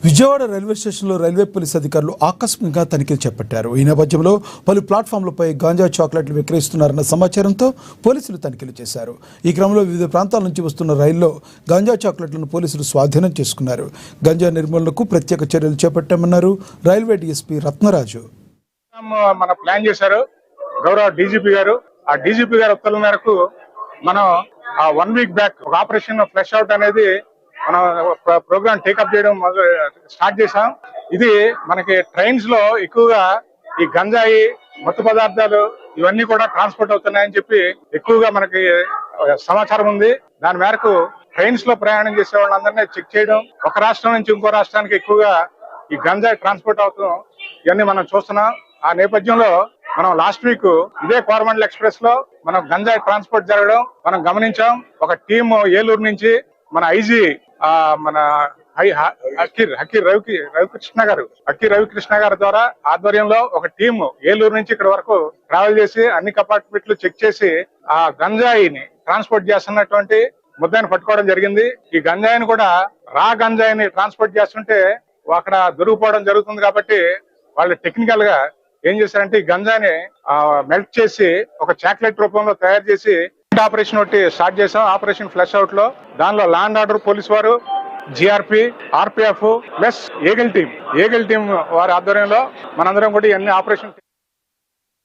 Vijayawada railway స్టేషన్లో railway police అధికారులు ఆకస్మికంగా తనిఖీలు చేపట్టారు. ఈ నేపథ్యంలో పలు ప్లాట్ఫామ్లపై గాంజా చాక్లెట్లు విక్రయిస్తున్నారన్న సమాచారంతో పోలీసులు తనిఖీలు చేశారు. ఈ క్రమంలో వివిధ ప్రాంతాల నుంచి వస్తున్న రైల్లో గాంజా చాక్లెట్లను పోలీసులు స్వాధీనం చేసుకున్నారు. గాంజా నిర్మూలనకు ప్రత్యేక చర్యలు చేపట్టామన్నారు రైల్వే డీఎస్పీ రత్నరాజు. మన ప్లాన్ చేశారు గౌరవ డీజీపీ గారు. ఆ డీజీపీ గారి ఉత్తర్వుల మేరకు మనం 1 వీక్ బ్యాక్ ఒక ఆపరేషన్ ఫ్లష్ అవుట్ అనేది మనం ప్రోగ్రామ్ టేకప్ చేయడం స్టార్ట్ చేశాం. ఇది మనకి ట్రైన్స్ లో ఎక్కువగా ఈ గంజాయి మత్తు పదార్థాలు ఇవన్నీ కూడా ట్రాన్స్పోర్ట్ అవుతున్నాయని చెప్పి ఎక్కువగా మనకి సమాచారం ఉంది. దాని మేరకు ట్రైన్స్ లో ప్రయాణం చేసే వాళ్ళందరినీ చెక్ చేయడం, ఒక రాష్ట్రం నుంచి ఇంకో రాష్ట్రానికి ఎక్కువగా ఈ గంజాయి ట్రాన్స్పోర్ట్ అవుతాం ఇవన్నీ మనం చూస్తున్నాం. ఆ నేపథ్యంలో మనం లాస్ట్ వీక్ ఇదే కోరమండల్ ఎక్స్ప్రెస్ లో మనం గంజాయి ట్రాన్స్పోర్ట్ జరగడం మనం గమనించాం. ఒక టీమ్ ఏలూరు నుంచి మన ఐజీ మన హకీర్ రవికృష్ణ గారి ద్వారా ఆధ్వర్యంలో ఒక టీమ్ ఏలూరు నుంచి ఇక్కడ వరకు ట్రావెల్ చేసి అన్ని కంపార్ట్మెంట్లు చెక్ చేసి ఆ గంజాయిని ట్రాన్స్పోర్ట్ చేస్తున్నటువంటి ముద్దాయిని పట్టుకోవడం జరిగింది. ఈ గంజాయిని కూడా గంజాయిని ట్రాన్స్పోర్ట్ చేస్తుంటే అక్కడ దొరికిపోవడం జరుగుతుంది. కాబట్టి వాళ్ళు టెక్నికల్ గా ఏం చేశారంటే ఈ గంజాయిని మెల్ట్ చేసి ఒక చాక్లెట్ రూపంలో తయారు చేసి ఆపరేషన్ ఒకటి స్టార్ట్ చేసాం. ఆపరేషన్ ఫ్లష్ అవుట్ లో దానిలో లా అండ్ ఆర్డర్ పోలీస్ వారు, GRP, RPF plus Eagle team వారి ఆధ్వర్యంలో మనందరం కూడా ఇవన్నీ ఆపరేషన్